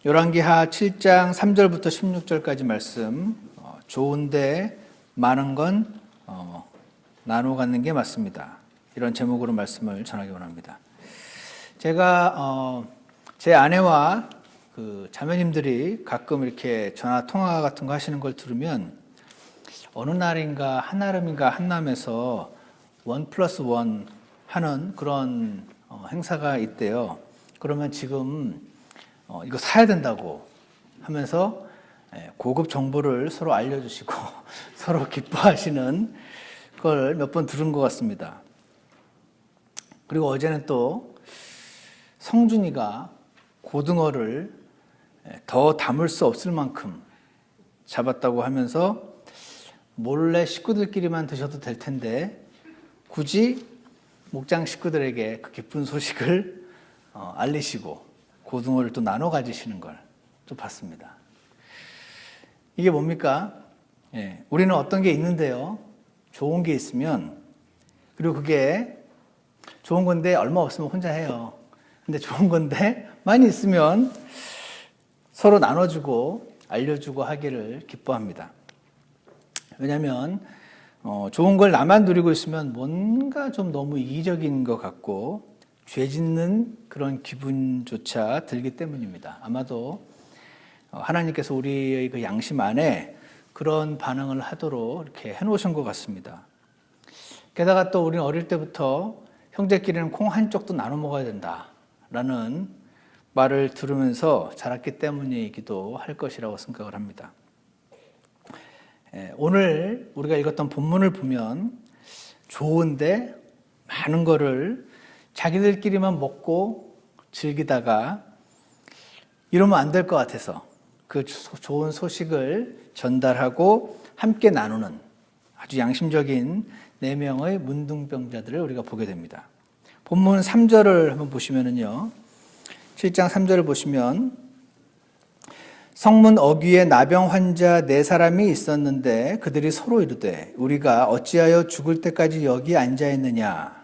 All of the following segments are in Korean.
열왕기하 7장 3절부터 16절까지 말씀, 좋은데 많은 건 나누어 갖는 게 맞습니다. 이런 제목으로 말씀을 전하기 원합니다. 제가 제 아내와 그 자매님들이 가끔 이렇게 전화 통화 같은 거 하시는 걸 들으면 어느 날인가 한나름인가 한남에서 1+1 하는 그런 행사가 있대요. 그러면 지금 이거 사야 된다고 하면서 고급 정보를 서로 알려주시고 서로 기뻐하시는 걸 몇 번 들은 것 같습니다. 그리고 어제는 또 성준이가 고등어를 더 담을 수 없을 만큼 잡았다고 하면서 몰래 식구들끼리만 드셔도 될 텐데 굳이 목장 식구들에게 그 기쁜 소식을 알리시고 고등어를 또 나눠 가지시는 걸 또 봤습니다. 이게 뭡니까? 우리는 어떤 게 있는데요. 좋은 게 있으면, 그리고 그게 좋은 건데 얼마 없으면 혼자 해요. 근데 좋은 건데 많이 있으면 서로 나눠주고 알려주고 하기를 기뻐합니다. 왜냐하면 좋은 걸 나만 누리고 있으면 뭔가 좀 너무 이기적인 것 같고 죄 짓는 그런 기분조차 들기 때문입니다. 아마도 하나님께서 우리의 그 양심 안에 그런 반응을 하도록 이렇게 해놓으신 것 같습니다. 게다가 또 우리는 어릴 때부터 형제끼리는 콩 한 쪽도 나눠 먹어야 된다라는 말을 들으면서 자랐기 때문이기도 할 것이라고 생각을 합니다. 오늘 우리가 읽었던 본문을 보면 좋은데 많은 거를 자기들끼리만 먹고 즐기다가 이러면 안 될 것 같아서 그 좋은 소식을 전달하고 함께 나누는 아주 양심적인 4명의 문둥병자들을 우리가 보게 됩니다. 본문 3절을 한번 보시면은요. 7장 3절을 보시면 성문 어귀에 나병 환자 4사람이 있었는데 그들이 서로 이르되 우리가 어찌하여 죽을 때까지 여기 앉아 있느냐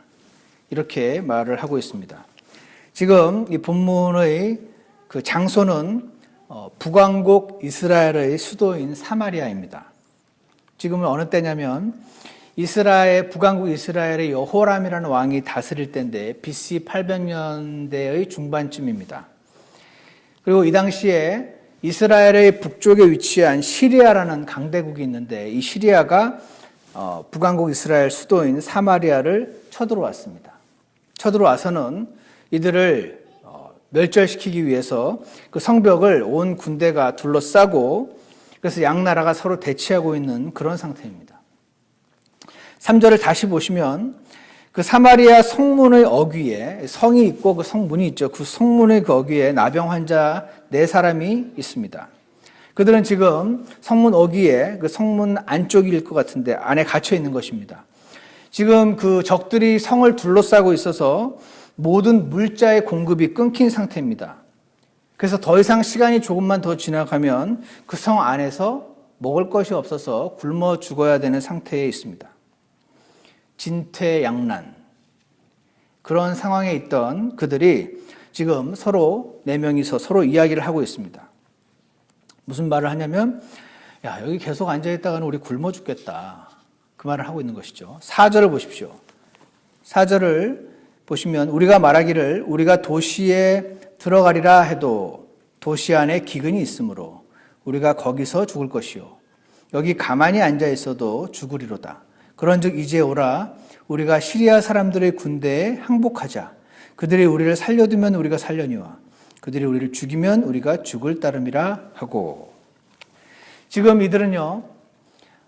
이렇게 말을 하고 있습니다. 지금 이 본문의 그 장소는 북왕국 이스라엘의 수도인 사마리아입니다. 지금은 어느 때냐면 북왕국 이스라엘의 여호람이라는 왕이 다스릴 때인데 BC 800년대의 중반쯤입니다. 그리고 이 당시에 이스라엘의 북쪽에 위치한 시리아라는 강대국이 있는데 이 시리아가 북왕국 이스라엘 수도인 사마리아를 쳐들어왔습니다. 쳐들어와서는 이들을 멸절시키기 위해서 그 성벽을 온 군대가 둘러싸고 그래서 양 나라가 서로 대치하고 있는 그런 상태입니다. 3절을 다시 보시면 그 사마리아 성문의 어귀에 성이 있고 그 성문이 있죠. 그 성문의 그 어귀에 나병 환자 4사람이 있습니다. 그들은 지금 성문 어귀에 그 성문 안쪽일 것 같은데 안에 갇혀 있는 것입니다. 지금 그 적들이 성을 둘러싸고 있어서 모든 물자의 공급이 끊긴 상태입니다. 그래서 더 이상 시간이 조금만 더 지나가면 그 성 안에서 먹을 것이 없어서 굶어 죽어야 되는 상태에 있습니다. 진퇴양난 그런 상황에 있던 그들이 지금 서로 4명이서 서로 이야기를 하고 있습니다. 무슨 말을 하냐면 야 여기 계속 앉아있다가는 우리 굶어 죽겠다 그 말을 하고 있는 것이죠. 4절을 보십시오. 4절을 보시면 우리가 말하기를 우리가 도시에 들어가리라 해도 도시 안에 기근이 있으므로 우리가 거기서 죽을 것이요 여기 가만히 앉아 있어도 죽으리로다. 그런즉 이제 오라 우리가 시리아 사람들의 군대에 항복하자. 그들이 우리를 살려두면 우리가 살려니와 그들이 우리를 죽이면 우리가 죽을 따름이라 하고. 지금 이들은요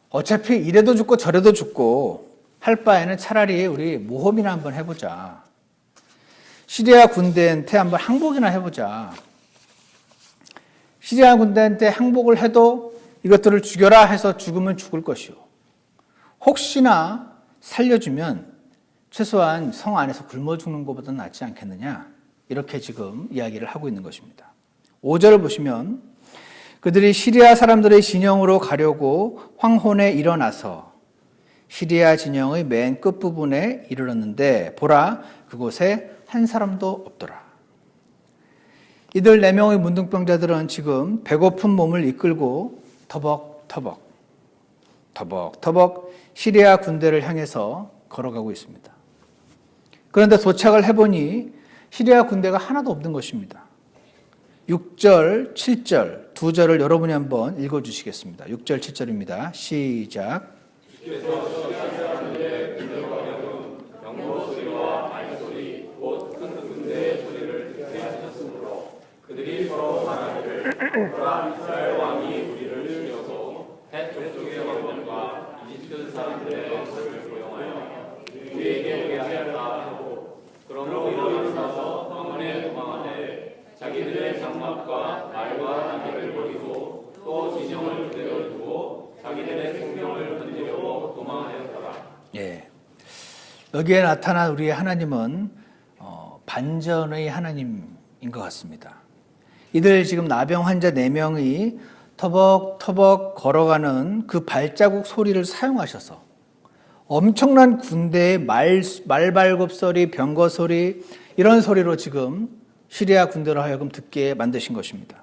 어차피 이래도 죽고 저래도 죽고 할 바에는 차라리 우리 모험이나 한번 해보자. 시리아 군대한테 한번 항복이나 해보자. 시리아 군대한테 항복을 해도 이것들을 죽여라 해서 죽으면 죽을 것이요 혹시나 살려주면 최소한 성 안에서 굶어 죽는 것보다는 낫지 않겠느냐 이렇게 지금 이야기를 하고 있는 것입니다. 5절을 보시면 그들이 시리아 사람들의 진영으로 가려고 황혼에 일어나서 시리아 진영의 맨 끝부분에 이르렀는데 보라 그곳에 한 사람도 없더라. 이들 4명의 문둥병자들은 지금 배고픈 몸을 이끌고 터벅터벅 시리아 군대를 향해서 걸어가고 있습니다. 그런데 도착을 해보니 시리아 군대가 하나도 없는 것입니다. 6절, 7절 두 절을 여러분이 한번 읽어주시겠습니다. 6절, 7절입니다. 시작. 그들이 서로 말하기를 이스라엘 왕이 우리를 죽여서 헷 족속의 왕들과 이집트 사람들의 것을 고용하여 우리에게 오게 하였다 하고 그러므로 일어나서 황혼에 도망하되 자기들의 장막과 말과 나귀를 버리고 또 진영을 그대로 두고 자기들의 생명을 건지려고 도망하였더라. 예, 여기에 나타난 우리의 하나님은 반전의 하나님인 것 같습니다. 이들 지금 나병 환자 4명이 터벅터벅 걸어가는 그 발자국 소리를 사용하셔서 엄청난 군대의 말발굽 소리, 병거 소리 이런 소리로 지금 시리아 군대로 하여금 듣게 만드신 것입니다.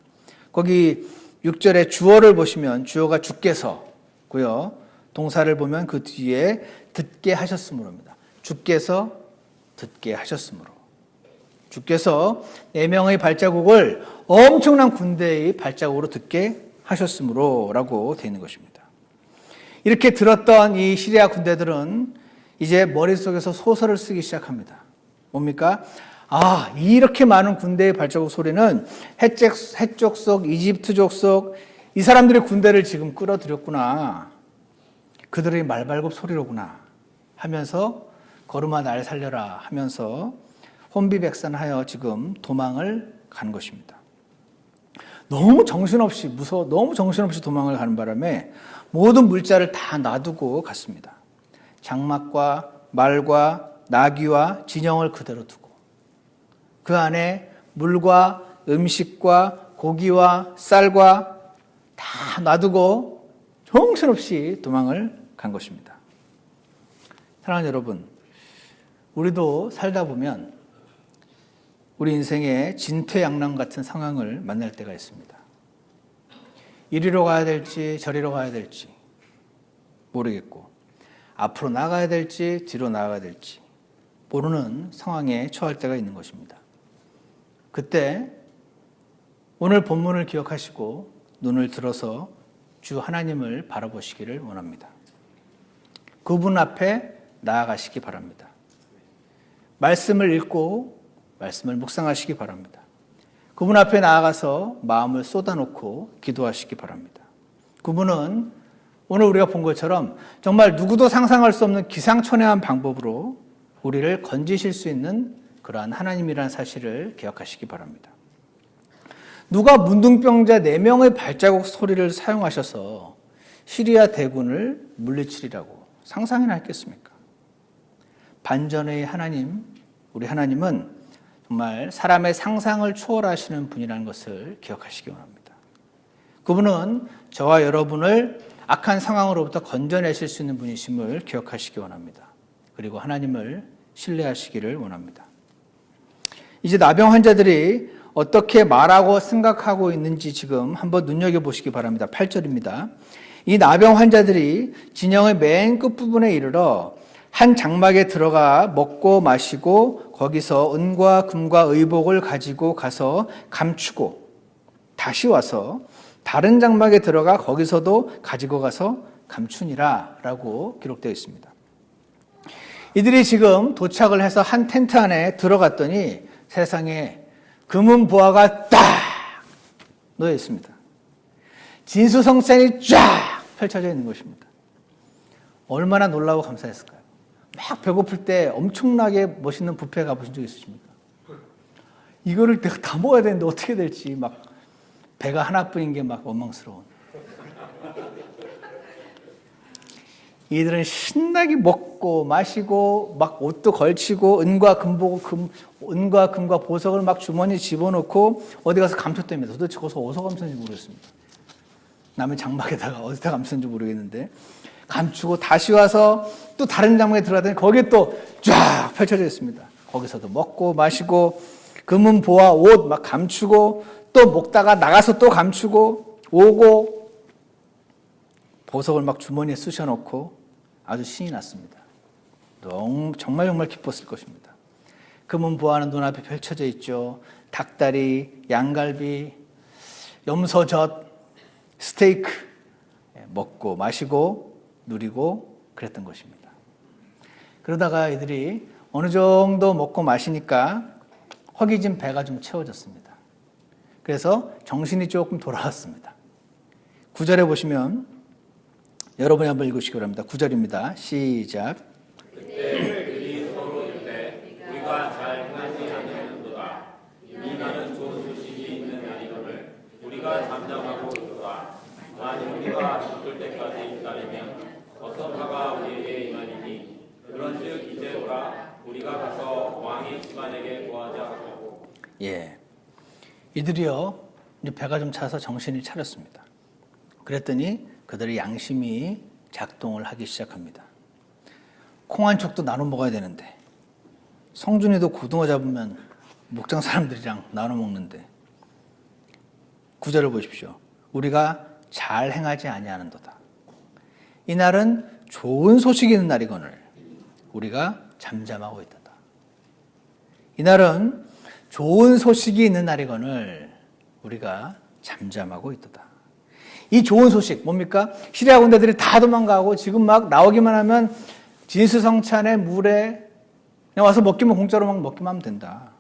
거기 6절에 주어를 보시면 주어가 주께서고요. 동사를 보면 그 뒤에 듣게 하셨으므로입니다. 주께서 듣게 하셨으므로. 주께서 4명의 발자국을 엄청난 군대의 발자국으로 듣게 하셨으므로라고 되어 있는 것입니다. 이렇게 들었던 이 시리아 군대들은 이제 머릿속에서 소설을 쓰기 시작합니다. 뭡니까? 아, 이렇게 많은 군대의 발자국 소리는 헷 족속, 이집트 족속 이 사람들의 군대를 지금 끌어들였구나. 그들의 말발굽 소리로구나 하면서 걸음아 날 살려라 하면서 혼비백산하여 지금 도망을 간 것입니다. 너무 정신없이 도망을 가는 바람에 모든 물자를 다 놔두고 갔습니다. 장막과 말과 나귀와 진영을 그대로 두고 그 안에 물과 음식과 고기와 쌀과 다 놔두고 정신없이 도망을 간 것입니다. 사랑하는 여러분, 우리도 살다 보면 우리 인생에 진퇴양난 같은 상황을 만날 때가 있습니다. 이리로 가야 될지 저리로 가야 될지 모르겠고 앞으로 나가야 될지 뒤로 나가야 될지 모르는 상황에 처할 때가 있는 것입니다. 그때 오늘 본문을 기억하시고 눈을 들어서 주 하나님을 바라보시기를 원합니다. 그분 앞에 나아가시기 바랍니다. 말씀을 읽고 말씀을 묵상하시기 바랍니다. 그분 앞에 나아가서 마음을 쏟아놓고 기도하시기 바랍니다. 그분은 오늘 우리가 본 것처럼 정말 누구도 상상할 수 없는 기상천외한 방법으로 우리를 건지실 수 있는 그러한 하나님이라는 사실을 기억하시기 바랍니다. 누가 문둥병자 4명의 발자국 소리를 사용하셔서 시리아 대군을 물리치리라고 상상이나 했겠습니까? 반전의 하나님, 우리 하나님은 정말 사람의 상상을 초월하시는 분이라는 것을 기억하시기 원합니다. 그분은 저와 여러분을 악한 상황으로부터 건져내실 수 있는 분이심을 기억하시기 원합니다. 그리고 하나님을 신뢰하시기를 원합니다. 이제 나병 환자들이 어떻게 말하고 생각하고 있는지 지금 한번 눈여겨보시기 바랍니다. 8절입니다. 이 나병 환자들이 진영의 맨 끝부분에 이르러 한 장막에 들어가 먹고 마시고 거기서 은과 금과 의복을 가지고 가서 감추고 다시 와서 다른 장막에 들어가 거기서도 가지고 가서 감추니라 라고 기록되어 있습니다. 이들이 지금 도착을 해서 한 텐트 안에 들어갔더니 세상에 금은 보화가 딱 놓여 있습니다. 진수성찬이 쫙 펼쳐져 있는 것입니다. 얼마나 놀라고 감사했을까요? 막 배고플 때 엄청나게 멋있는 뷔페 가보신 적 있으십니까? 이거를 내가 다 먹어야 되는데 어떻게 될지 막 배가 하나뿐인 게 막 원망스러운. 이들은 신나게 먹고 마시고 막 옷도 걸치고 은과 금과 보석을 막 주머니에 집어넣고 어디 가서 감췄답니다. 도대체 거기서 어디서 감췄는지 모르겠습니다. 남의 장막에다가 어디다 감췄는지 모르겠는데 감추고 다시 와서 또 다른 장막에 들어가더니 거기에 또 쫙 펼쳐져 있습니다. 거기서도 먹고 마시고 금은 보화 옷 막 감추고 또 먹다가 나가서 또 감추고 오고 보석을 막 주머니에 쑤셔놓고 아주 신이 났습니다. 정말 기뻤을 것입니다. 금은 보화는 눈앞에 펼쳐져 있죠. 닭다리, 양갈비, 염소젓, 스테이크 먹고 마시고 누리고 그랬던 것입니다. 그러다가 이들이 어느 정도 먹고 마시니까 허기진 배가 좀 채워졌습니다. 그래서 정신이 조금 돌아왔습니다. 9절에 보시면 여러분이 한번 읽으시기 바랍니다. 9절입니다. 시작. 그때 그들이 서로 이르되 우리가 잘 행하지 아니하는도다. 이 날은 좋은 소식이 있는 날이거늘 우리가 잠잠하고 있도다. 만일 우리가 죽을 때까지 기다리면 어떤 화가 우리에게 임하리니 그런즉 이제 오라 우리가 가서 왕의 집안에게 구하자 하고. 예, 이들이요 이제 배가 좀 차서 정신을 차렸습니다. 그랬더니 그들의 양심이 작동을 하기 시작합니다. 콩 한 쪽도 나눠 먹어야 되는데 성준이도 고등어 잡으면 목장 사람들이랑 나눠 먹는데 9절을 보십시오. 우리가 잘 행하지 아니하는도다. 이날은 좋은 소식이 있는 날이거늘 우리가 잠잠하고 있도다. 이날은 좋은 소식이 있는 날이거늘 우리가 잠잠하고 있도다. 이 좋은 소식 뭡니까? 시리아 군대들이 다 도망가고 지금 막 나오기만 하면 진수성찬의 물에 그냥 와서 먹기만 공짜로 막 먹기만 하면 된다.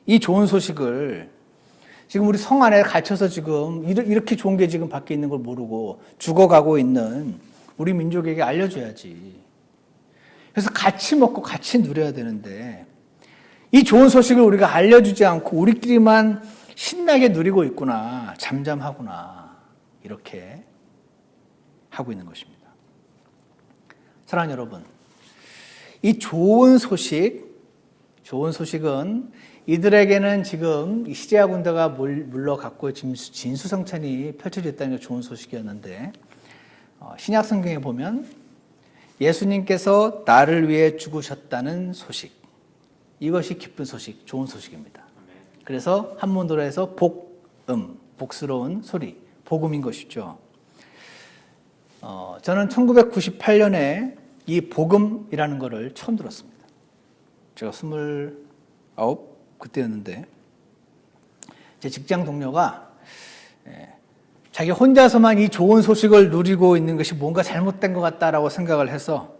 이 좋은 소식을 지금 우리 성 안에 갇혀서 지금 이렇게 좋은 게 지금 밖에 있는 걸 모르고 죽어가고 있는 우리 민족에게 알려줘야지. 그래서 같이 먹고 같이 누려야 되는데 이 좋은 소식을 우리가 알려주지 않고 우리끼리만 신나게 누리고 있구나, 잠잠하구나 이렇게 하고 있는 것입니다. 사랑하는 여러분, 이 좋은 소식은 이들에게는 지금 시리아 군대가 물러갔고 진수성찬이 펼쳐져 있다는 게 좋은 소식이었는데 신약 성경에 보면 예수님께서 나를 위해 죽으셨다는 소식, 이것이 기쁜 소식, 좋은 소식입니다. 그래서 한문으로 해서 복스러운 소리, 복음인 것이죠. 저는 1998년에 이 복음이라는 것을 처음 들었습니다. 제가 29 그때였는데 제 직장 동료가 자기 혼자서만 이 좋은 소식을 누리고 있는 것이 뭔가 잘못된 것 같다라고 생각을 해서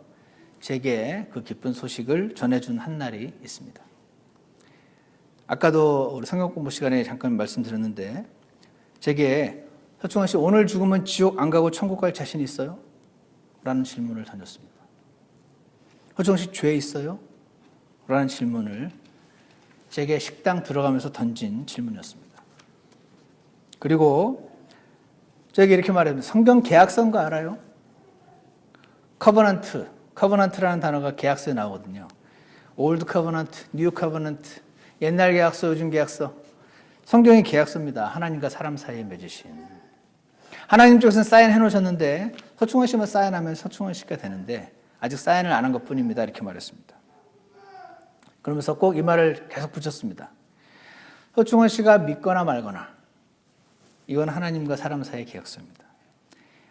제게 그 기쁜 소식을 전해준 한 날이 있습니다. 아까도 우리 성경 공부 시간에 잠깐 말씀드렸는데 제게 서충환 씨 오늘 죽으면 지옥 안 가고 천국 갈 자신 있어요? 라는 질문을 던졌습니다. 서충환 씨 죄 있어요? 라는 질문을 제게 식당 들어가면서 던진 질문이었습니다. 그리고 제게 이렇게 말했는데 성경 계약서인 거 알아요? 커버넌트라는 단어가 계약서에 나오거든요. 올드 커버넌트, 뉴 커버넌트, 옛날 계약서, 요즘 계약서. 성경이 계약서입니다. 하나님과 사람 사이에 맺으신. 하나님 쪽에서는 사인해 놓으셨는데 서충원 씨만 사인하면 서충원 씨가 되는데 아직 사인을 안 한 것뿐입니다. 이렇게 말했습니다. 그러면서 꼭 이 말을 계속 붙였습니다. 서충원 씨가 믿거나 말거나 이건 하나님과 사람 사이의 계약서입니다.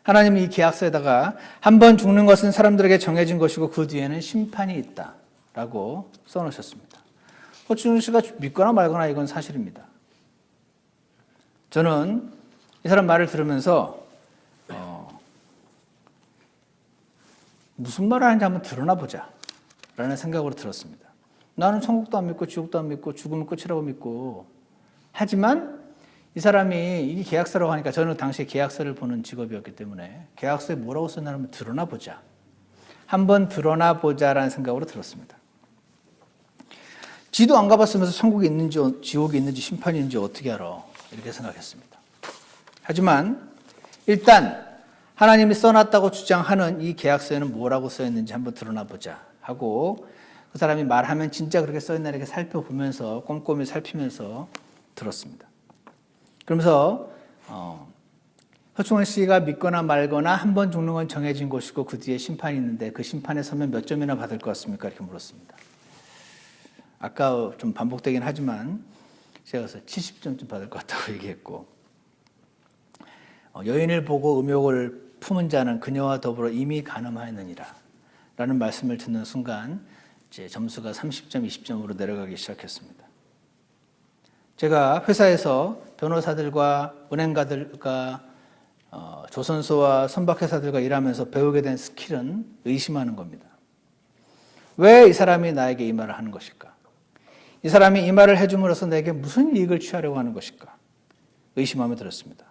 하나님이 이 계약서에다가 한 번 죽는 것은 사람들에게 정해진 것이고 그 뒤에는 심판이 있다라고 써놓으셨습니다. 서충원 씨가 믿거나 말거나 이건 사실입니다. 저는 이 사람 말을 들으면서 무슨 말을 하는지 한번 드러나 보자 라는 생각으로 들었습니다. 나는 천국도 안 믿고 지옥도 안 믿고 죽으면 끝이라고 믿고 하지만 이 사람이 이 계약서라고 하니까 저는 당시에 계약서를 보는 직업이었기 때문에 계약서에 뭐라고 썼나 하면 드러나 보자. 한번 드러나 보자라는 생각으로 들었습니다. 지도 안 가봤으면서 천국이 있는지 지옥이 있는지 심판이 있는지 어떻게 알아? 이렇게 생각했습니다. 하지만 일단 하나님이 써놨다고 주장하는 이 계약서에는 뭐라고 써있는지 한번 드러나 보자 하고 그 사람이 말하면 진짜 그렇게 써있나 이렇게 살펴보면서 꼼꼼히 살피면서 들었습니다. 그러면서 서충원 씨가 믿거나 말거나 한 번 죽는 건 정해진 것이고 그 뒤에 심판이 있는데 그 심판에 서면 몇 점이나 받을 것 같습니까? 이렇게 물었습니다. 아까 좀 반복되긴 하지만 제가 그래서 70점쯤 받을 것 같다고 얘기했고, 여인을 보고 음욕을 품은 자는 그녀와 더불어 이미 간음하였느니라 라는 말씀을 듣는 순간 제 점수가 30점, 20점으로 내려가기 시작했습니다. 제가 회사에서 변호사들과 은행가들과 조선소와 선박회사들과 일하면서 배우게 된 스킬은 의심하는 겁니다. 왜 이 사람이 나에게 이 말을 하는 것일까? 이 사람이 이 말을 해줌으로써 내게 무슨 이익을 취하려고 하는 것일까? 의심하며 들었습니다.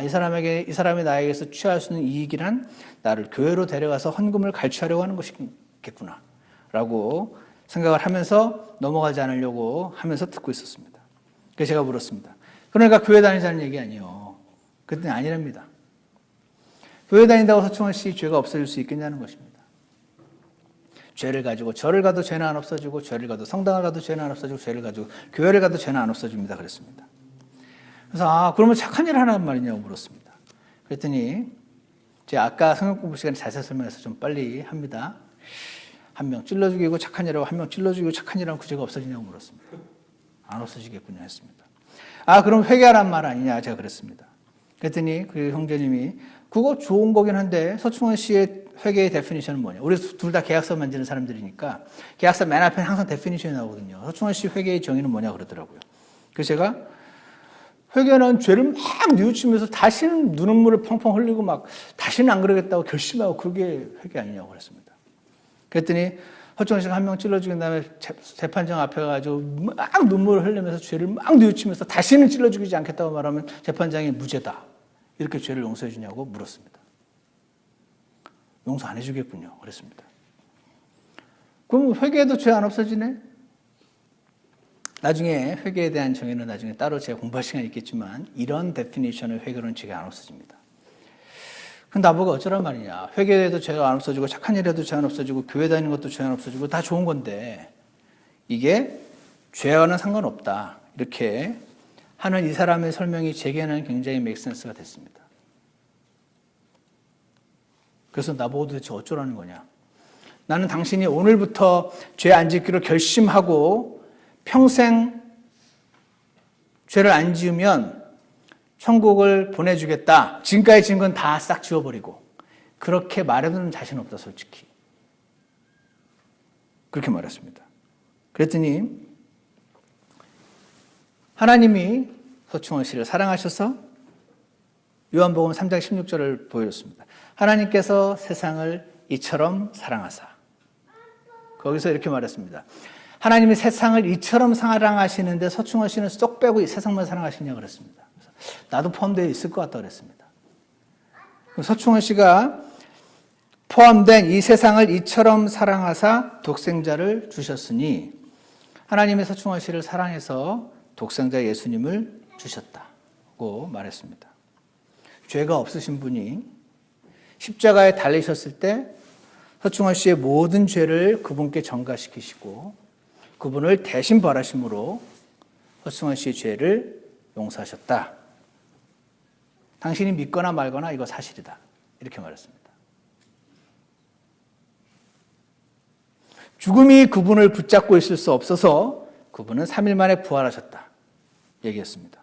이 사람이 나에게서 취할 수 있는 이익이란 나를 교회로 데려가서 헌금을 갈취하려고 하는 것이겠구나 라고 생각을 하면서 넘어가지 않으려고 하면서 듣고 있었습니다. 그래서 제가 물었습니다. 그러니까 교회 다니자는 얘기 아니에요. 그랬더니 아니랍니다. 교회 다닌다고 서충환 씨 죄가 없어질 수 있겠냐는 것입니다. 죄를 가지고 절을 가도 죄는 안 없어지고, 죄를 가도 성당을 가도 죄는 안 없어지고, 죄를 가지고 교회를 가도 죄는 안 없어집니다. 그랬습니다. 그래서 그러면 착한 일 하는 말이냐고 물었습니다. 그랬더니 제가 아까 성경 공부 시간에 자세히 설명해서 좀 빨리 합니다. 한 명 찔러 죽이고 착한 일하고 한 명 찔러 죽이고 착한 일하면 그 죄가 없어지냐고 물었습니다. 안 없어지겠군요 했습니다. 그럼 회개하란 말 아니냐 제가 그랬습니다. 그랬더니 그 형제님이 그거 좋은 거긴 한데 서충환 씨의 회개의 데피니션은 뭐냐? 우리 둘 다 계약서 만지는 사람들이니까 계약서 맨 앞에 항상 데피니션이 나오거든요. 서충환 씨 회개의 정의는 뭐냐 그러더라고요. 그래서 제가 회개는 죄를 막 뉘우치면서 다시는 눈물을 펑펑 흘리고 막 다시는 안 그러겠다고 결심하고 그게 회개 아니냐고 그랬습니다. 그랬더니 서충환 씨가 한 명 찔러 죽인 다음에 재판장 앞에 가지고 막 눈물을 흘리면서 죄를 막 뉘우치면서 다시는 찔러 죽이지 않겠다고 말하면 재판장이 무죄다. 이렇게 죄를 용서해 주냐고 물었습니다. 용서 안 해주겠군요. 그랬습니다. 그럼 회개해도 죄 안 없어지네? 나중에 회개에 대한 정의는 나중에 따로 제가 공부할 시간이 있겠지만 이런 데피니션의 회개로는 죄가 안 없어집니다. 그럼 나보고 어쩌란 말이냐. 회개해도 죄가 안 없어지고 착한 일해도 죄 안 없어지고 교회 다니는 것도 죄 안 없어지고 다 좋은 건데 이게 죄와는 상관없다. 이렇게 하는 이 사람의 설명이 제게는 굉장히 맥센스가 됐습니다. 그래서 나보고 도대체 어쩌라는 거냐. 나는 당신이 오늘부터 죄 안 짓기로 결심하고 평생 죄를 안 지으면 천국을 보내주겠다. 지금까지 지은 건 다 싹 지워버리고. 그렇게 말해도는 자신 없다, 솔직히. 그렇게 말했습니다. 그랬더니 하나님이 서충환 씨를 사랑하셔서 요한복음 3장 16절을 보여줬습니다. 하나님께서 세상을 이처럼 사랑하사. 거기서 이렇게 말했습니다. 하나님이 세상을 이처럼 사랑하시는데 서충환 씨는 쏙 빼고 이 세상만 사랑하시냐고 그랬습니다. 나도 포함되어 있을 것 같다고 그랬습니다. 서충환 씨가 포함된 이 세상을 이처럼 사랑하사 독생자를 주셨으니 하나님의 서충환 씨를 사랑해서 독생자 예수님을 주셨다고 말했습니다. 죄가 없으신 분이 십자가에 달리셨을 때 서충환 씨의 모든 죄를 그분께 전가시키시고 그분을 대신 벌하심으로 서충환 씨의 죄를 용서하셨다. 당신이 믿거나 말거나 이거 사실이다. 이렇게 말했습니다. 죽음이 그분을 붙잡고 있을 수 없어서 그분은 3일 만에 부활하셨다. 얘기했습니다.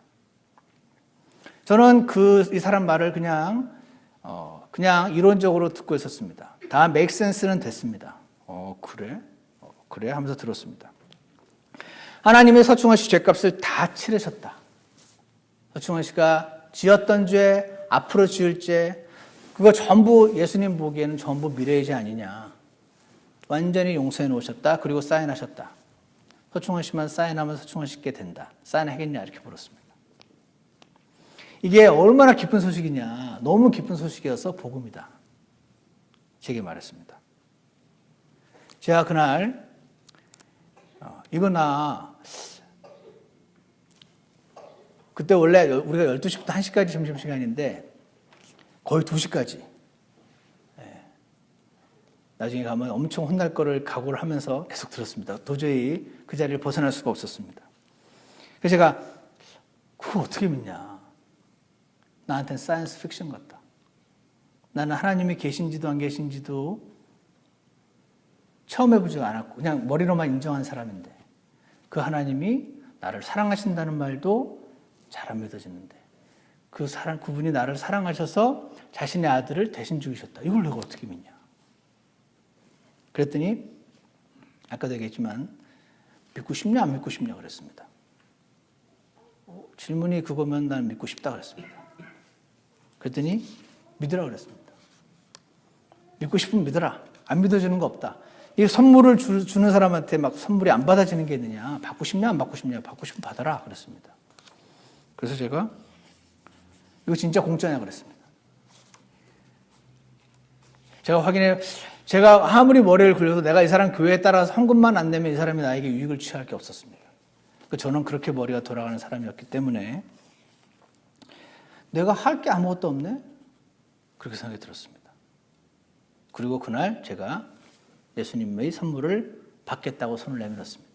저는 이 사람 말을 그냥 이론적으로 듣고 있었습니다. 다 make sense는 됐습니다. 그래? 그래? 하면서 들었습니다. 하나님의 서충환 씨 죄값을 다 치르셨다. 서충환 씨가 지었던 죄, 앞으로 지을 죄, 그거 전부 예수님 보기에는 전부 미래의 죄 아니냐. 완전히 용서해 놓으셨다. 그리고 사인하셨다. 서충환 씨만 사인하면 서충환 씨께 된다. 사인하겠냐? 이렇게 물었습니다. 이게 얼마나 기쁜 소식이냐. 너무 기쁜 소식이어서 복음이다. 제게 말했습니다. 제가 그날 그때 원래 우리가 12시부터 1시까지 점심시간인데 거의 2시까지. 나중에 가면 엄청 혼날 거를 각오를 하면서 계속 들었습니다. 도저히 그 자리를 벗어날 수가 없었습니다. 그래서 제가 그걸 어떻게 믿냐. 나한테는 사이언스 픽션 같다. 나는 하나님이 계신지도 안 계신지도 처음 해보지도 않았고 그냥 머리로만 인정한 사람인데 그 하나님이 나를 사랑하신다는 말도 잘 안 믿어지는데 그분이 나를 사랑하셔서 자신의 아들을 대신 죽이셨다. 이걸 내가 어떻게 믿냐? 그랬더니 아까도 얘기했지만 믿고 싶냐 안 믿고 싶냐 그랬습니다. 질문이 그거면 난 믿고 싶다 그랬습니다. 그랬더니 믿으라 그랬습니다. 믿고 싶으면 믿어라. 안 믿어주는 거 없다. 이 선물을 주는 사람한테 막 선물이 안 받아지는 게 있느냐. 받고 싶냐 안 받고 싶냐. 받고 싶으면 받아라 그랬습니다. 그래서 제가 이거 진짜 공짜냐 그랬습니다. 제가 아무리 머리를 굴려도 내가 이 사람 교회에 따라서 헌금만 안 내면 이 사람이 나에게 유익을 취할 게 없었습니다. 저는 그렇게 머리가 돌아가는 사람이었기 때문에 내가 할 게 아무것도 없네? 그렇게 생각이 들었습니다. 그리고 그날 제가 예수님의 선물을 받겠다고 손을 내밀었습니다.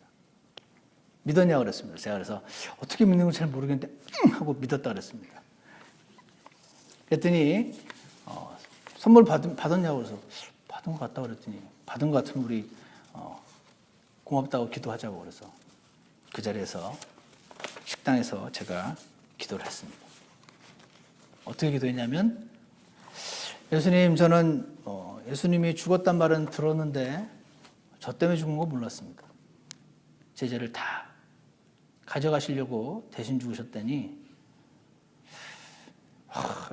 믿었냐고 그랬습니다. 제가 그래서 어떻게 믿는 건 잘 모르겠는데 하고 믿었다 그랬습니다. 그랬더니 선물 받았냐고 그래서 받은 것 같다고 그랬더니 받은 것 같으면 우리 고맙다고 기도하자고 그래서 그 자리에서 식당에서 제가 기도를 했습니다. 어떻게 기도했냐면 예수님 저는 예수님이 죽었단 말은 들었는데 저 때문에 죽은 거 몰랐습니다. 제 죄를 다 가져가시려고 대신 죽으셨다니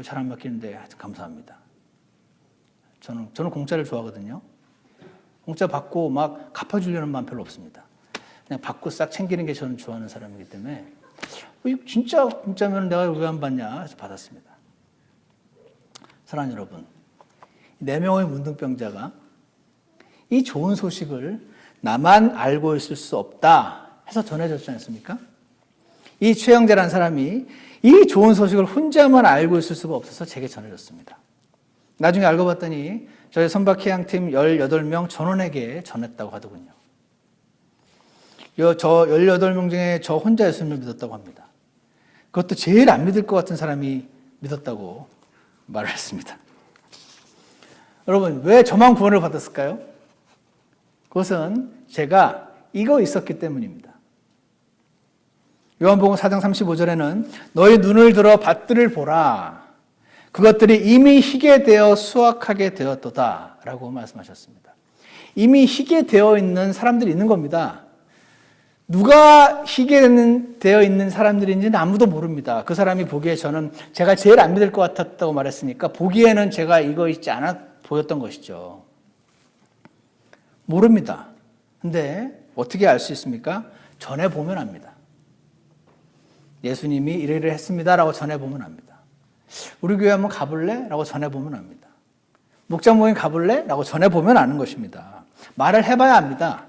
잘 안 맡기는데 하여튼 감사합니다. 저는 공짜를 좋아하거든요. 공짜 받고 막 갚아주려는 마음 별로 없습니다. 그냥 받고 싹 챙기는 게 저는 좋아하는 사람이기 때문에 진짜 공짜면 내가 왜 안 받냐 해서 받았습니다. 사랑하는 여러분, 4명의 문둥병자가 이 좋은 소식을 나만 알고 있을 수 없다 해서 전해졌지 않습니까? 이 최영재라는 사람이 이 좋은 소식을 혼자만 알고 있을 수가 없어서 제게 전해졌습니다. 나중에 알고 봤더니 저희 선박해양팀 18명 전원에게 전했다고 하더군요. 저 18명 중에 저 혼자 예수님을 믿었다고 합니다. 그것도 제일 안 믿을 것 같은 사람이 믿었다고 말을 했습니다. 여러분, 왜 저만 구원을 받았을까요? 그것은 제가 이거 있었기 때문입니다. 요한복음 4장 35절에는 너희 눈을 들어 밭들을 보라. 그것들이 이미 희게 되어 수확하게 되었도다 라고 말씀하셨습니다. 이미 희게 되어 있는 사람들이 있는 겁니다. 누가 희게 되어 있는 사람들인지는 아무도 모릅니다. 그 사람이 보기에 저는 제가 제일 안 믿을 것 같았다고 말했으니까 보기에는 제가 이거 있지 않아 보였던 것이죠. 모릅니다. 근데 어떻게 알 수 있습니까? 전해보면 압니다. 예수님이 이래이래 했습니다 라고 전해보면 압니다. 우리 교회 한번 가볼래? 라고 전해보면 압니다. 목장 모임 가볼래? 라고 전해보면 아는 것입니다. 말을 해봐야 압니다.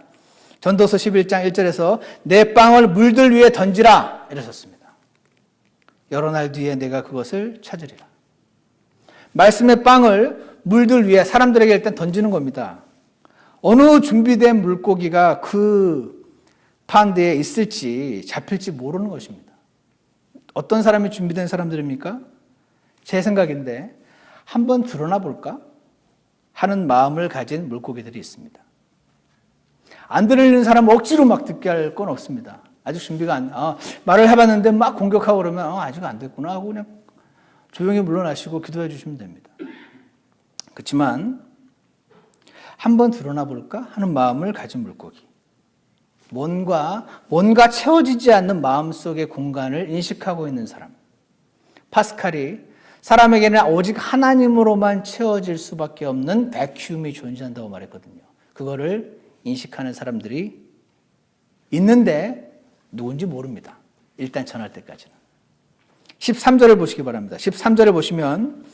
전도서 11장 1절에서 내 빵을 물들 위에 던지라 이러셨습니다. 여러 날 뒤에 내가 그것을 찾으리라. 말씀의 빵을 물들 위에 사람들에게 일단 던지는 겁니다. 어느 준비된 물고기가 그 판 뒤에 있을지 잡힐지 모르는 것입니다. 어떤 사람이 준비된 사람들입니까? 제 생각인데 한번 드러나 볼까 하는 마음을 가진 물고기들이 있습니다. 안 들리는 사람 억지로 막 듣게 할 건 없습니다. 아직 준비가 말을 해봤는데 막 공격하고 그러면 아직 안 됐구나 하고 그냥 조용히 물러나시고 기도해 주시면 됩니다. 그렇지만 한번 드러나 볼까 하는 마음을 가진 물고기. 뭔가 채워지지 않는 마음속의 공간을 인식하고 있는 사람. 파스칼이 사람에게는 오직 하나님으로만 채워질 수밖에 없는 베큐움이 존재한다고 말했거든요. 그거를 인식하는 사람들이 있는데 누군지 모릅니다. 일단 전할 때까지는. 13절을 보시기 바랍니다. 13절을 보시면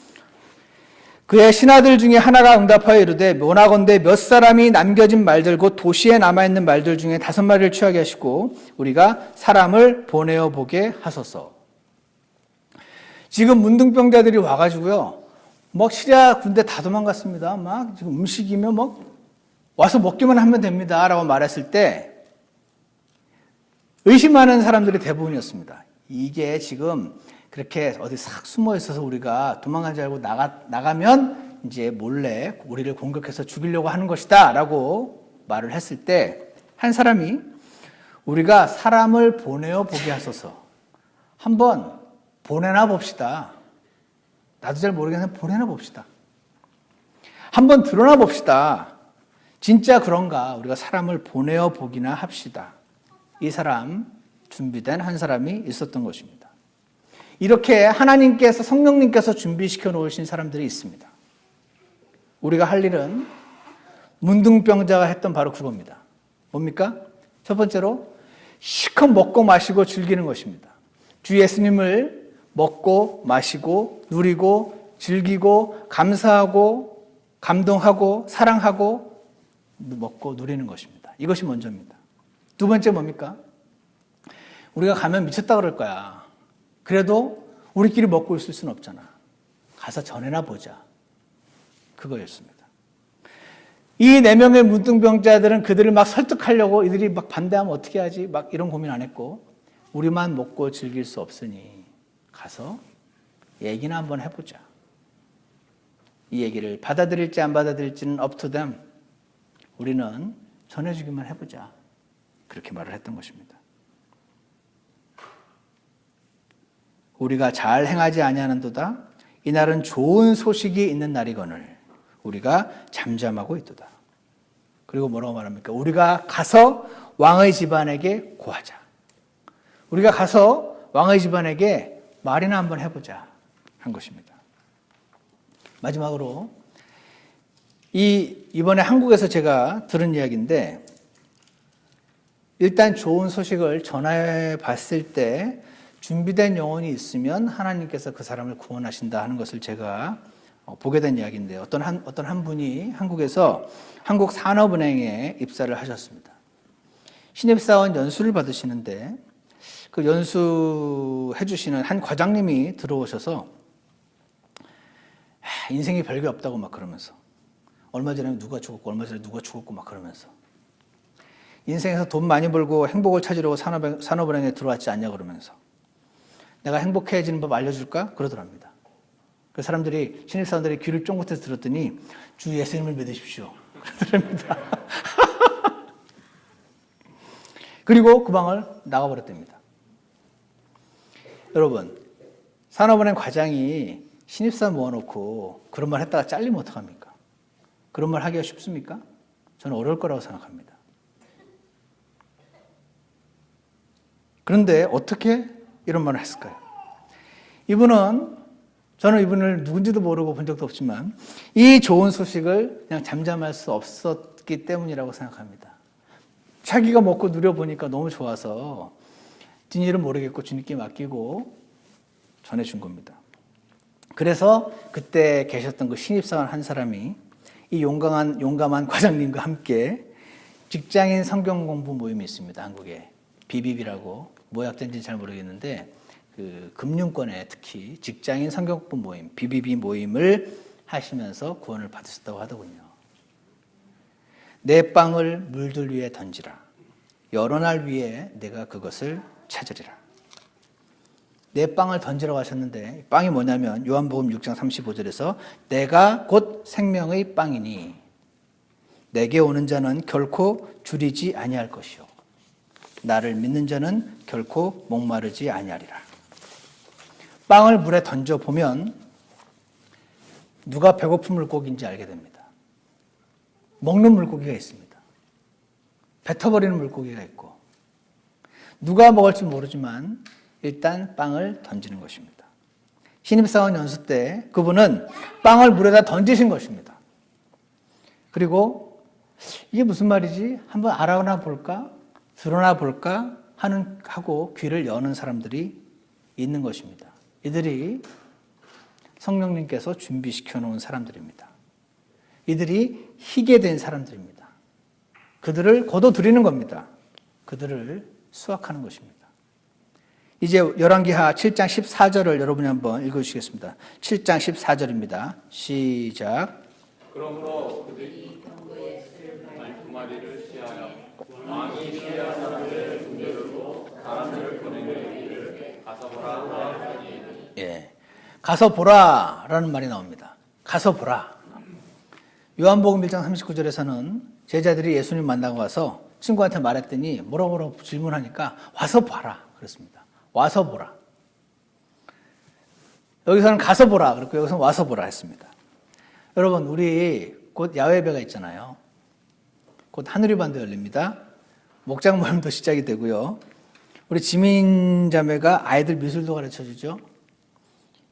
그의 신하들 중에 하나가 응답하여 이르되 원하건대 몇 사람이 남겨진 말들 곧 도시에 남아있는 말들 중에 5마리를 취하게 하시고 우리가 사람을 보내어 보게 하소서. 지금 문둥병자들이 와가지고요 막 시리아 군대 다 도망갔습니다. 막 지금 음식이면 막 와서 먹기만 하면 됩니다 라고 말했을 때 의심하는 사람들이 대부분이었습니다. 이게 지금 그렇게 어디 싹 숨어 있어서 우리가 도망간 줄 알고 나가면 이제 몰래 우리를 공격해서 죽이려고 하는 것이다 라고 말을 했을 때 한 사람이 우리가 사람을 보내어 보게 하소서. 한번 보내나 봅시다. 나도 잘 모르겠는데 보내나 봅시다. 한번 드러나 봅시다. 진짜 그런가? 우리가 사람을 보내어 보기나 합시다. 이 사람, 준비된 한 사람이 있었던 것입니다. 이렇게 하나님께서, 성령님께서 준비시켜 놓으신 사람들이 있습니다. 우리가 할 일은 문둥병자가 했던 바로 그겁니다. 뭡니까? 첫 번째로 실컷 먹고 마시고 즐기는 것입니다. 주 예수님을 먹고 마시고 누리고 즐기고 감사하고 감동하고 사랑하고 먹고 누리는 것입니다. 이것이 먼저입니다. 두 번째 뭡니까? 우리가 가면 미쳤다 그럴 거야. 그래도 우리끼리 먹고 있을 수는 없잖아. 가서 전해나 보자. 그거였습니다. 이 4명의 문둥병자들은 그들을 막 설득하려고 이들이 막 반대하면 어떻게 하지? 막 이런 고민 안 했고 우리만 먹고 즐길 수 없으니 가서 얘기나 한번 해보자. 이 얘기를 받아들일지 안 받아들일지는 up to them. 우리는 전해주기만 해보자. 그렇게 말을 했던 것입니다. 우리가 잘 행하지 아니하는도다. 이날은 좋은 소식이 있는 날이거늘 우리가 잠잠하고 있도다. 그리고 뭐라고 말합니까? 우리가 가서 왕의 집안에게 고하자. 우리가 가서 왕의 집안에게 말이나 한번 해보자 한 것입니다. 마지막으로 이번에 한국에서 제가 들은 이야기인데 일단 좋은 소식을 전해 봤을 때 준비된 영혼이 있으면 하나님께서 그 사람을 구원하신다 하는 것을 제가 보게 된 이야기인데 어떤 한 분이 한국에서 한국산업은행에 입사를 하셨습니다. 신입사원 연수를 받으시는데 그 연수해 주시는 한 과장님이 들어오셔서 인생이 별게 없다고 막 그러면서 얼마 전에 누가 죽었고 얼마 전에 누가 죽었고 막 그러면서 인생에서 돈 많이 벌고 행복을 찾으려고 산업은행에 들어왔지 않냐 그러면서 내가 행복해지는 법 알려줄까? 그러더랍니다. 그 사람들이 신입사원들이 귀를 쫑긋해서 들었더니 주 예수님을 믿으십시오. 그러더랍니다. 그리고 그 방을 나가버렸답니다. 여러분 산업은행 과장이 신입사원 모아놓고 그런 말 했다가 잘리면 어떡합니까? 그런 말 하기가 쉽습니까? 저는 어려울 거라고 생각합니다. 그런데 어떻게 이런 말을 했을까요? 저는 이분을 누군지도 모르고 본 적도 없지만 이 좋은 소식을 그냥 잠잠할 수 없었기 때문이라고 생각합니다. 자기가 먹고 누려보니까 너무 좋아서 뒷일은 모르겠고 주님께 맡기고 전해준 겁니다. 그래서 그때 계셨던 그 신입사원 한 사람이 이 용감한 과장님과 함께 직장인 성경 공부 모임이 있습니다. 한국에 BBB라고 뭐 약자인지 잘 모르겠는데 그 금융권에 특히 직장인 성경 공부 모임 BBB 모임을 하시면서 구원을 받으셨다고 하더군요. 내 빵을 물들 위에 던지라. 여러 날 위에 내가 그것을 찾으리라. 내 빵을 던지라고 하셨는데 빵이 뭐냐면 요한복음 6장 35절에서 내가 곧 생명의 빵이니 내게 오는 자는 결코 줄이지 아니할 것이요 나를 믿는 자는 결코 목마르지 아니하리라. 빵을 물에 던져보면 누가 배고픈 물고기인지 알게 됩니다. 먹는 물고기가 있습니다. 뱉어버리는 물고기가 있고 누가 먹을지 모르지만 일단 빵을 던지는 것입니다. 신입사원 연수 때 그분은 빵을 물에다 던지신 것입니다. 그리고 이게 무슨 말이지? 한번 알아나 볼까? 드러나 볼까? 하고 귀를 여는 사람들이 있는 것입니다. 이들이 성령님께서 준비시켜 놓은 사람들입니다. 이들이 희게 된 사람들입니다. 그들을 거둬들이는 겁니다. 그들을 수확하는 것입니다. 이제 열왕기하 7장 14절을 여러분이 한번 읽어주시겠습니다. 7장 14절입니다. 시작. 그러므로 그들이 두 마리를 취하여 왕이 취한 사람들의 군대로 사람들을 보내는 일을 가서 보라 하니 가서 보라라는 말이 나옵니다. 가서 보라. 요한복음 1장 39절에서는 제자들이 예수님 만나고 가서 친구한테 말했더니 뭐라고 질문하니까 와서 봐라 그랬습니다. 와서 보라. 여기서는 가서 보라 그랬고 여기서는 와서 보라 했습니다. 여러분 우리 곧 야외배가 있잖아요. 곧 하늘이 반도 열립니다. 목장 모임도 시작이 되고요. 우리 지민 자매가 아이들 미술도 가르쳐 주죠.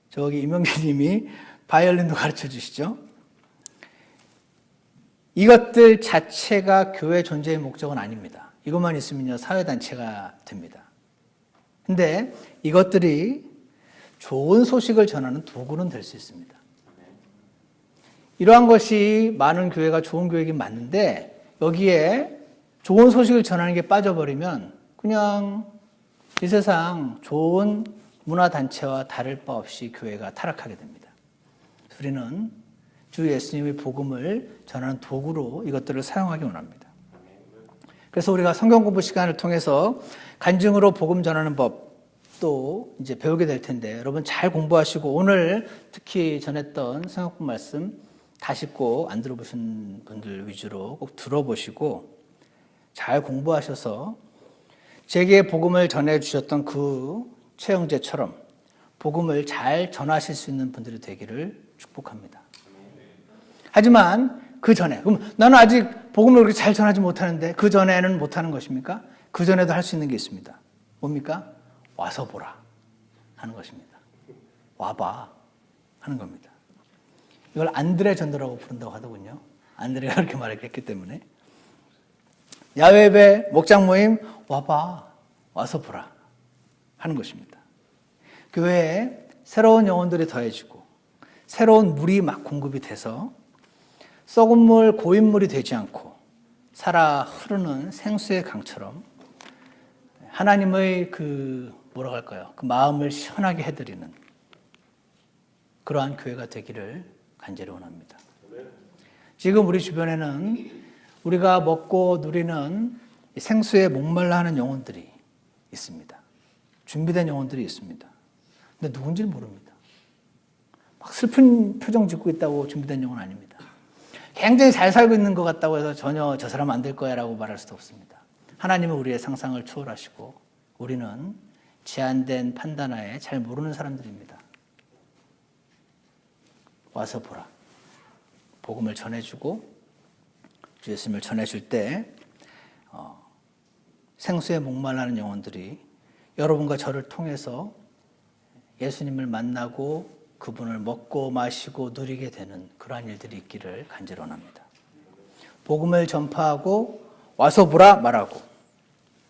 저기 이명기 님이 바이올린도 가르쳐 주시죠. 이것들 자체가 교회 존재의 목적은 아닙니다. 이것만 있으면요 사회단체가 됩니다. 근데 이것들이 좋은 소식을 전하는 도구는 될 수 있습니다. 이러한 것이 많은 교회가 좋은 교회이긴 맞는데 여기에 좋은 소식을 전하는 게 빠져버리면 그냥 이 세상 좋은 문화단체와 다를 바 없이 교회가 타락하게 됩니다. 우리는 주 예수님의 복음을 전하는 도구로 이것들을 사용하기 원합니다. 그래서 우리가 성경 공부 시간을 통해서 간증으로 복음 전하는 법도 이제 배우게 될 텐데 여러분 잘 공부하시고 오늘 특히 전했던 성경 말씀 다시 꼭 안 들어보신 분들 위주로 꼭 들어보시고 잘 공부하셔서 제게 복음을 전해주셨던 그 최영재처럼 복음을 잘 전하실 수 있는 분들이 되기를 축복합니다. 하지만 그 전에 그럼 나는 아직 복음을 그렇게 잘 전하지 못하는데 그 전에는 못하는 것입니까? 그 전에도 할 수 있는 게 있습니다. 뭡니까? 와서 보라 하는 것입니다. 와봐 하는 겁니다. 이걸 안드레 전도라고 부른다고 하더군요. 안드레가 그렇게 말했기 때문에 야외배 목장 모임 와봐 와서 보라 하는 것입니다. 교회에 새로운 영혼들이 더해지고 새로운 물이 막 공급이 돼서 썩은 물 고인 물이 되지 않고 살아 흐르는 생수의 강처럼 하나님의 그 뭐라고 할까요? 그 마음을 시원하게 해드리는 그러한 교회가 되기를 간절히 원합니다. 지금 우리 주변에는 우리가 먹고 누리는 생수에 목말라 하는 영혼들이 있습니다. 준비된 영혼들이 있습니다. 근데 누군지를 모릅니다. 막 슬픈 표정 짓고 있다고 준비된 영혼 아닙니다. 굉장히 잘 살고 있는 것 같다고 해서 전혀 저 사람 안 될 거야 라고 말할 수도 없습니다. 하나님은 우리의 상상을 초월하시고 우리는 제한된 판단하에 잘 모르는 사람들입니다. 와서 보라. 복음을 전해주고 주 예수님을 전해줄 때 생수에 목말라는 영혼들이 여러분과 저를 통해서 예수님을 만나고 그분을 먹고 마시고 누리게 되는 그러한 일들이 있기를 간절히 원합니다. 복음을 전파하고 와서 보라 말하고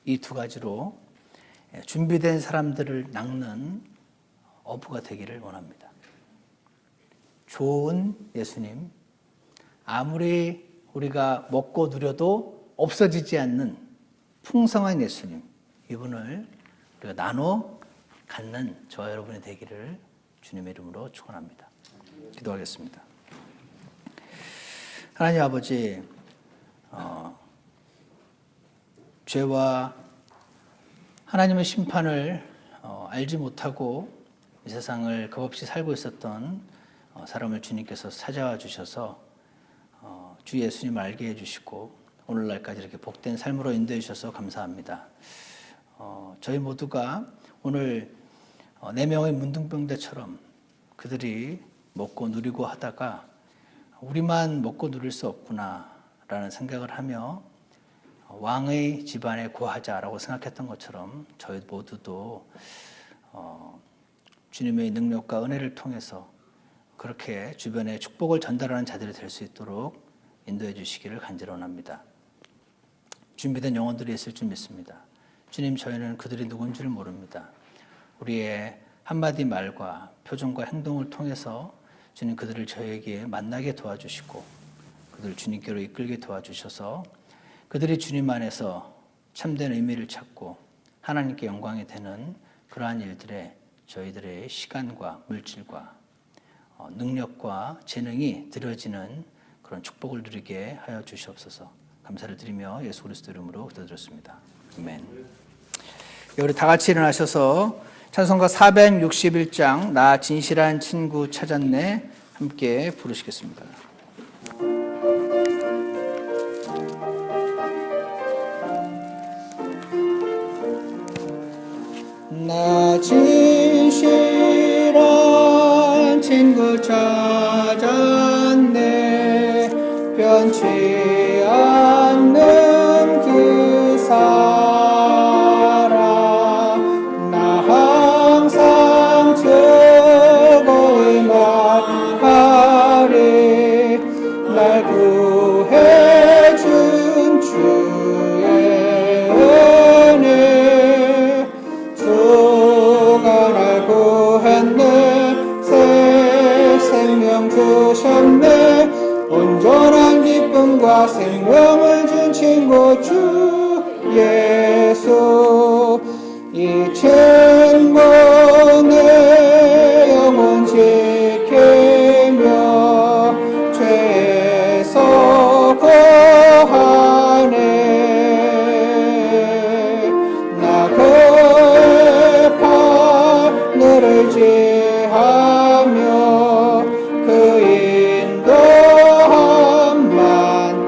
이 두 가지로 준비된 사람들을 낚는 어부가 되기를 원합니다. 좋은 예수님, 아무리 우리가 먹고 누려도 없어지지 않는 풍성한 예수님, 이분을 우리가 나눠 갖는 저와 여러분이 되기를 주님의 이름으로 축원합니다. 기도하겠습니다. 하나님 아버지, 죄와 하나님의 심판을 알지 못하고 이 세상을 겁없이 살고 있었던 사람을 주님께서 찾아와 주셔서 주 예수님을 알게 해주시고 오늘날까지 이렇게 복된 삶으로 인도해 주셔서 감사합니다. 저희 모두가 오늘 4명의 문둥병자처럼 그들이 먹고 누리고 하다가 우리만 먹고 누릴 수 없구나라는 생각을 하며 왕의 집안에 고하자라고 생각했던 것처럼 저희 모두도 주님의 능력과 은혜를 통해서 그렇게 주변에 축복을 전달하는 자들이 될 수 있도록 인도해 주시기를 간절히 원합니다. 준비된 영혼들이 있을 줄 믿습니다. 주님, 저희는 그들이 누군지를 모릅니다. 우리의 한마디 말과 표정과 행동을 통해서 주님 그들을 저에게 만나게 도와주시고 그들을 주님께로 이끌게 도와주셔서 그들이 주님 안에서 참된 의미를 찾고 하나님께 영광이 되는 그러한 일들에 저희들의 시간과 물질과 능력과 재능이 들여지는 그런 축복을 누리게 하여 주시옵소서. 감사를 드리며 예수 그리스도 이름으로 기도드렸습니다. 아멘. 우리 다 같이 일어나셔서 찬송가 461장 나 진실한 친구 찾았네 함께 부르시겠습니다. 나 진실한 친구 찾았네. 변치 않는 그 사람. 나 항상 즐거이 말하리. 날 구해준 주의 은혜. 주가 날 구했네. 새 생명 주셨네. 온전한 기쁨과 생명을 준 친구 주 예수. 이 친구의 영혼 지키며 죄에서 거하네. 나 그의 발을 지하며 그 인도함만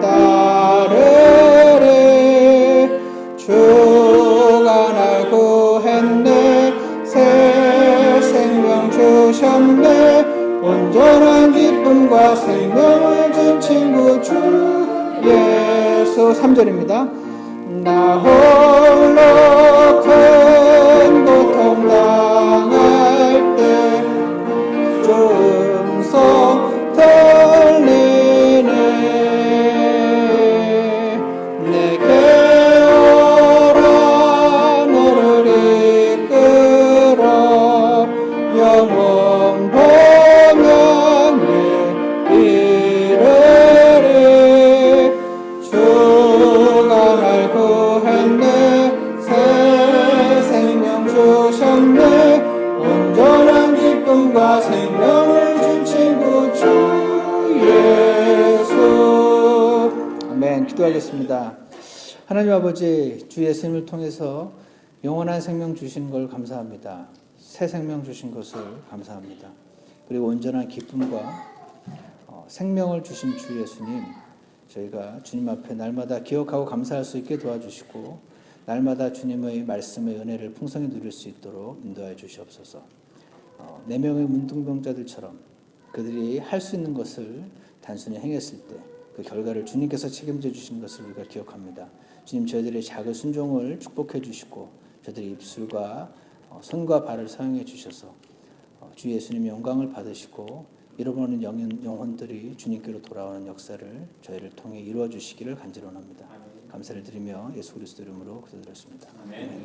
따르리. 주가 날 구했네. 새 생명 주셨네. 온전한 기쁨과 생명을 준 친구 주 예수. 3절입니다. 나 홀로 큰 고통 당할 때 주 음성 들리네. 내게 오라. 너를 이끌어 영원 보명에 이르리. 주가 날 구했네. 새 생명 주셨네. 온전한 기쁨과 생명을 준 친구 주 예수. 아멘. 기도하겠습니다. 하나님 아버지, 주 예수님을 통해서 영원한 생명 주신 걸 감사합니다. 새 생명 주신 것을 감사합니다. 그리고 온전한 기쁨과 생명을 주신 주 예수님, 저희가 주님 앞에 날마다 기억하고 감사할 수 있게 도와주시고 날마다 주님의 말씀의 은혜를 풍성히 누릴 수 있도록 인도하여 주시옵소서. 4명의 문둥병자들처럼 그들이 할 수 있는 것을 단순히 행했을 때 그 결과를 주님께서 책임져 주신 것을 우리가 기억합니다. 주님, 저희들의 작은 순종을 축복해 주시고 저희들의 입술과 손과 발을 사용해 주셔서 주 예수님의 영광을 받으시고 잃어버리는 영혼들이 주님께로 돌아오는 역사를 저희를 통해 이루어 주시기를 간절히 원합니다. 감사를 드리며 예수 그리스도 이름으로 기도드렸습니다. 아멘.